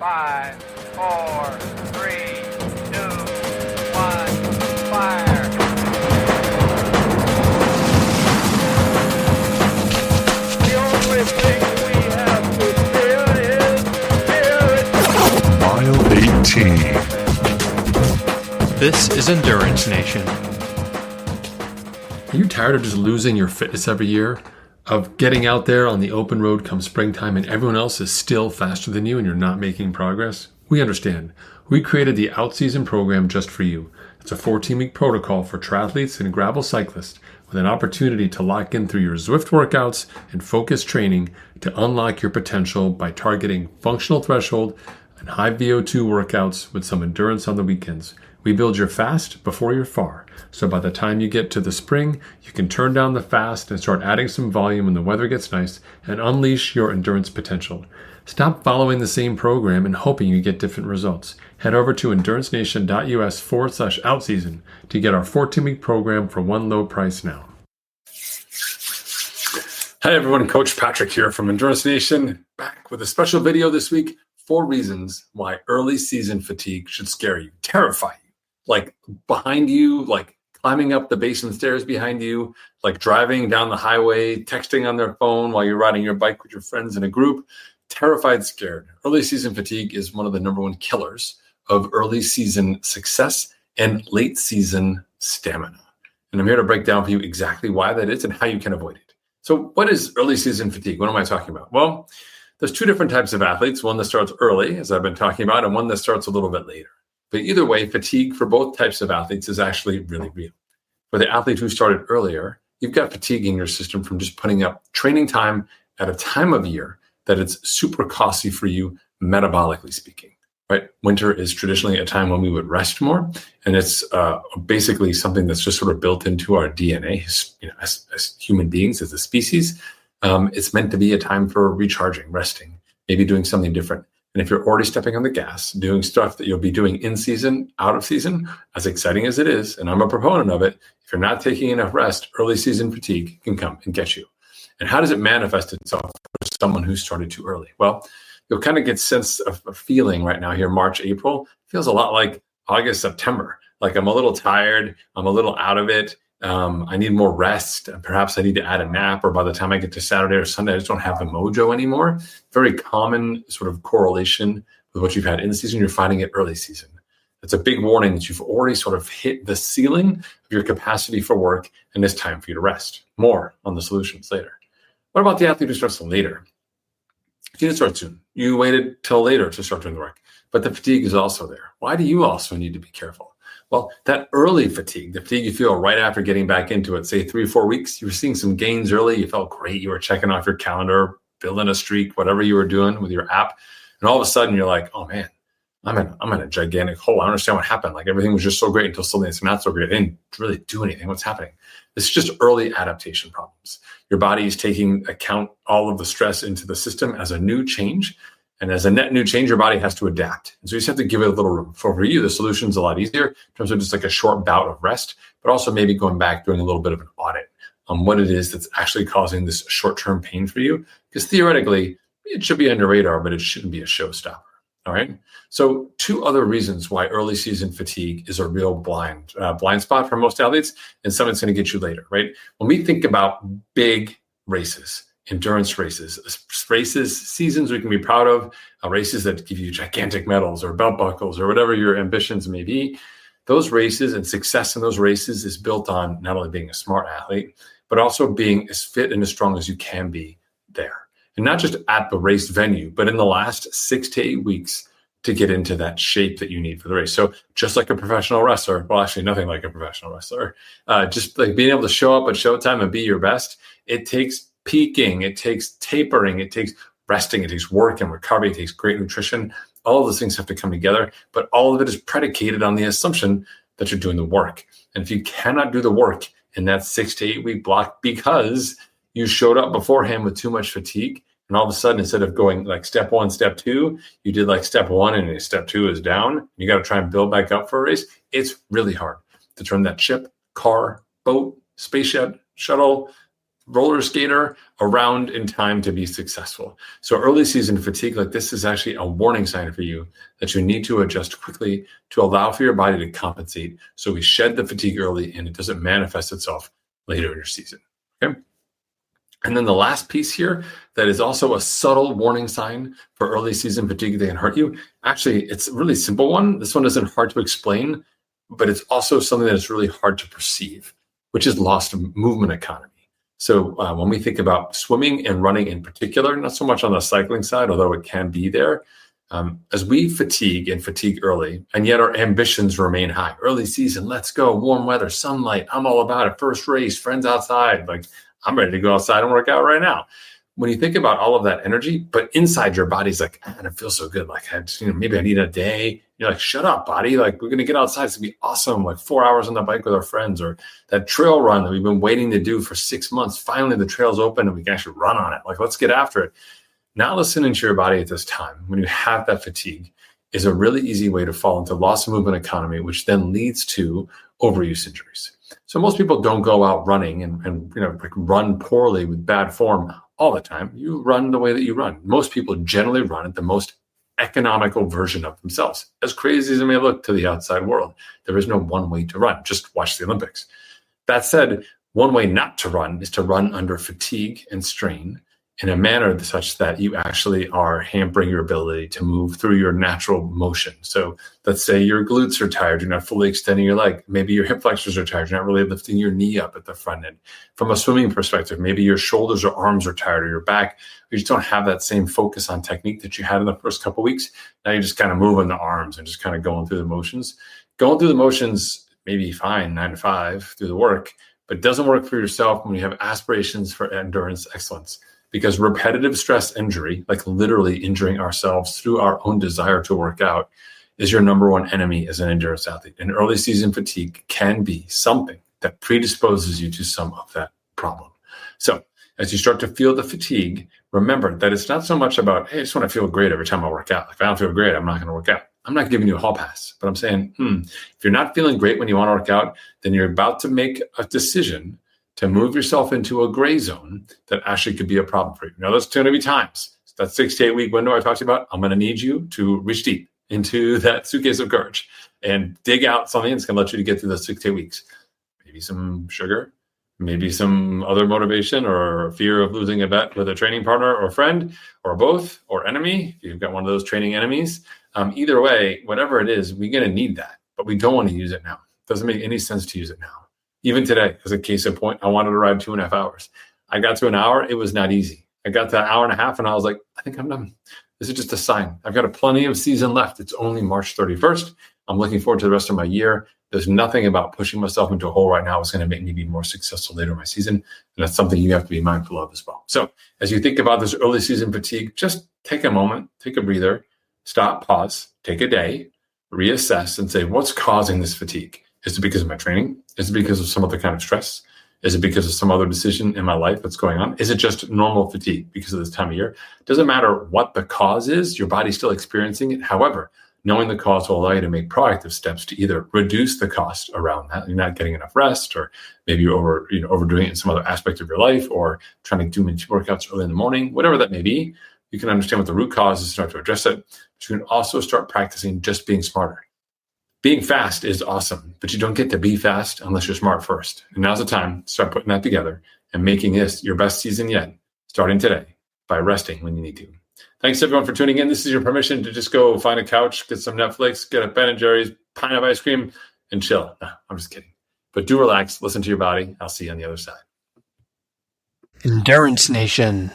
5, 4, 3, 2, 1, fire. The only thing we have to fear is fear. Mile 18. This is Endurance Nation. Are you tired of just losing your fitness every year? Of getting out there on the open road come springtime and everyone else is still faster than you and you're not making progress? We understand. We created the Outseason program just for you. It's a 14-week protocol for triathletes and gravel cyclists with an opportunity to lock in through your Zwift workouts and focused training to unlock your potential by targeting functional threshold and high VO2 workouts with some endurance on the weekends. We build your fast before you're far. So by the time you get to the spring, you can turn down the fast and start adding some volume when the weather gets nice and unleash your endurance potential. Stop following the same program and hoping you get different results. Head over to endurancenation.us/outseason to get our 14-week program for one low price now. Hi everyone, Coach Patrick here from Endurance Nation, back with a special video this week. 4 reasons why early season fatigue should scare you, terrify you. Like behind you, like climbing up the basement stairs behind you, like driving down the highway, texting on their phone while you're riding your bike with your friends in a group. Terrified, scared. Early season fatigue is one of the number one killers of early season success and late season stamina. And I'm here to break down for you exactly why that is and how you can avoid it. So what is early season fatigue? What am I talking about? Well, there's 2 different types of athletes, one that starts early, as I've been talking about, and one that starts a little bit later. But either way, fatigue for both types of athletes is actually really real. For the athlete who started earlier, you've got fatigue in your system from just putting up training time at a time of year that it's super costly for you, metabolically speaking. Right? Winter is traditionally a time when we would rest more, and it's basically something that's just sort of built into our DNA, as human beings, as a species. It's meant to be a time for recharging, resting, maybe doing something different. And if you're already stepping on the gas, doing stuff that you'll be doing in season, out of season, as exciting as it is, and I'm a proponent of it, if you're not taking enough rest, early season fatigue can come and get you. And how does it manifest itself for someone who started too early? Well, you'll kind of get sense of a feeling right now here, March, April. It feels a lot like August, September. Like I'm a little tired, I'm a little out of it. I need more rest. Perhaps I need to add a nap, or by the time I get to Saturday or Sunday, I just don't have the mojo anymore. Very common sort of correlation with what you've had in season. You're finding it early season. It's a big warning that you've already sort of hit the ceiling of your capacity for work, and it's time for you to rest. More on the solutions later. What about the athlete who starts later? You didn't start soon. You waited till later to start doing the work, but the fatigue is also there. Why do you also need to be careful? Well, that early fatigue, the fatigue you feel right after getting back into it, say 3-4 weeks, you were seeing some gains early. You felt great. You were checking off your calendar, building a streak, whatever you were doing with your app. And all of a sudden you're like, oh man, I'm in a gigantic hole. I don't understand what happened. Like everything was just so great until suddenly it's not so great. I didn't really do anything. What's happening? It's just early adaptation problems. Your body is taking account all of the stress into the system as a new change. And as a net new change, your body has to adapt. And so you just have to give it a little room. For you, the solution's a lot easier in terms of just like a short bout of rest, but also maybe going back, doing a little bit of an audit on what it is that's actually causing this short-term pain for you. Because theoretically, it should be on your radar, but it shouldn't be a showstopper. All right. So 2 other reasons why early season fatigue is a real blind spot for most athletes, and something's going to get you later, right? When we think about big races, endurance races, seasons we can be proud of, races that give you gigantic medals or belt buckles or whatever your ambitions may be. Those races and success in those races is built on not only being a smart athlete, but also being as fit and as strong as you can be there. And not just at the race venue, but in the last 6 to 8 weeks to get into that shape that you need for the race. So just like a professional wrestler, well, actually nothing like a professional wrestler, just like being able to show up at showtime and be your best, it takes peaking, it takes tapering, it takes resting, it takes work and recovery, it takes great nutrition. All of those things have to come together, but all of it is predicated on the assumption that you're doing the work. And if you cannot do the work in that 6 to 8 week block because you showed up beforehand with too much fatigue, and all of a sudden, instead of going like step 1, step 2, you did like step 1 and step 2 is down, you got to try and build back up for a race. It's really hard to turn that ship, car, boat, space shuttle, roller skater around in time to be successful. So early season fatigue like this is actually a warning sign for you that you need to adjust quickly to allow for your body to compensate. So we shed the fatigue early and it doesn't manifest itself later in your season. Okay. And then the last piece here that is also a subtle warning sign for early season fatigue that can hurt you. Actually, it's a really simple one. This one isn't hard to explain, but it's also something that is really hard to perceive, which is lost movement economy. So when we think about swimming and running in particular, not so much on the cycling side, although it can be there, as we fatigue and fatigue early, and yet our ambitions remain high. Early season, let's go, warm weather, sunlight, I'm all about it. First race, friends outside, like I'm ready to go outside and work out right now. When you think about all of that energy, but inside your body's like, man, it feels so good. Like, maybe I need a day. You're like, shut up, body. Like, we're going to get outside. It's going to be awesome. Like 4 hours on the bike with our friends, or that trail run that we've been waiting to do for 6 months. Finally, the trail's open and we can actually run on it. Like, let's get after it. Not listening to your body at this time, when you have that fatigue, is a really easy way to fall into loss of movement economy, which then leads to overuse injuries. So most people don't go out running and like run poorly with bad form all the time. You run the way that you run. Most people generally run at the most economical version of themselves. As crazy as it may look to the outside world, there is no one way to run. Just watch the Olympics. That said, one way not to run is to run under fatigue and strain in a manner such that you actually are hampering your ability to move through your natural motion. So let's say your glutes are tired, you're not fully extending your leg. Maybe your hip flexors are tired, you're not really lifting your knee up at the front end. From a swimming perspective, maybe your shoulders or arms are tired, or your back, you just don't have that same focus on technique that you had in the first couple of weeks. Now you're just kind of moving the arms and just kind of going through the motions. Going through the motions may be fine, 9 to 5 through the work, but it doesn't work for yourself when you have aspirations for endurance excellence. Because repetitive stress injury, like literally injuring ourselves through our own desire to work out, is your number one enemy as an endurance athlete. And early season fatigue can be something that predisposes you to some of that problem. So as you start to feel the fatigue, remember that it's not so much about, hey, I just want to feel great every time I work out. If I don't feel great, I'm not going to work out. I'm not giving you a hall pass, but I'm saying, if you're not feeling great when you want to work out, then you're about to make a decision to move yourself into a gray zone that actually could be a problem for you. Now, there's going to be times, that 6 to 8 week window I talked about, I'm going to need you to reach deep into that suitcase of courage and dig out something that's going to let you to get through those 6 to 8 weeks. Maybe some sugar, maybe some other motivation, or fear of losing a bet with a training partner or friend, or both, or enemy, if you've got one of those training enemies. Either way, whatever it is, we're going to need that, but we don't want to use it now. It doesn't make any sense to use it now. Even today, as a case in point, I wanted to ride 2.5 hours. I got to an hour. It was not easy. I got to an hour and a half and I was like, I think I'm done. This is just a sign. I've got plenty of season left. It's only March 31st. I'm looking forward to the rest of my year. There's nothing about pushing myself into a hole right now that's going to make me be more successful later in my season. And that's something you have to be mindful of as well. So as you think about this early season fatigue, just take a moment, take a breather, stop, pause, take a day, reassess and say, what's causing this fatigue? Is it because of my training? Is it because of some other kind of stress? Is it because of some other decision in my life that's going on? Is it just normal fatigue because of this time of year? It doesn't matter what the cause is, your body's still experiencing it. However, knowing the cause will allow you to make proactive steps to either reduce the cost around that. You're not getting enough rest, or maybe you're overdoing it in some other aspect of your life, or trying to do workouts early in the morning, whatever that may be. You can understand what the root cause is, start to address it. But you can also start practicing just being smarter. Being fast is awesome, but you don't get to be fast unless you're smart first. And now's the time to start putting that together and making this your best season yet, starting today, by resting when you need to. Thanks everyone for tuning in. This is your permission to just go find a couch, get some Netflix, get a Ben & Jerry's, pint of ice cream, and chill. No, I'm just kidding. But do relax, listen to your body. I'll see you on the other side. Endurance Nation.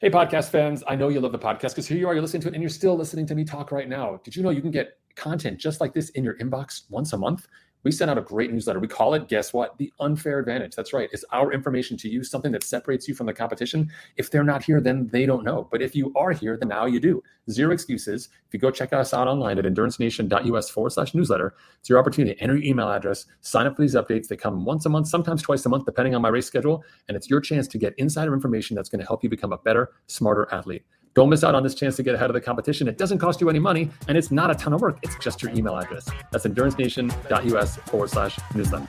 Hey, podcast fans. I know you love the podcast because here you are, you're listening to it and you're still listening to me talk right now. Did you know you can get content just like this in your inbox once a month? We send out a great newsletter. We call it, guess what? The Unfair Advantage. That's right. It's our information to you, something that separates you from the competition. If they're not here, then they don't know. But if you are here, then now you do. Zero excuses. If you go check us out online at endurancenation.us/newsletter, it's your opportunity to enter your email address, sign up for these updates. They come once a month, sometimes twice a month, depending on my race schedule. And it's your chance to get insider information that's going to help you become a better, smarter athlete. Don't miss out on this chance to get ahead of the competition. It doesn't cost you any money, and it's not a ton of work. It's just your email address. That's endurancenation.us/newsletter.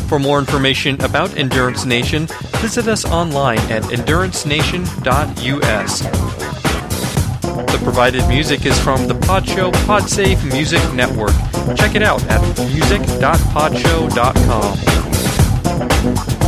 For more information about Endurance Nation, visit us online at endurancenation.us. The provided music is from the Podshow Podsafe Music Network. Check it out at music.podshow.com.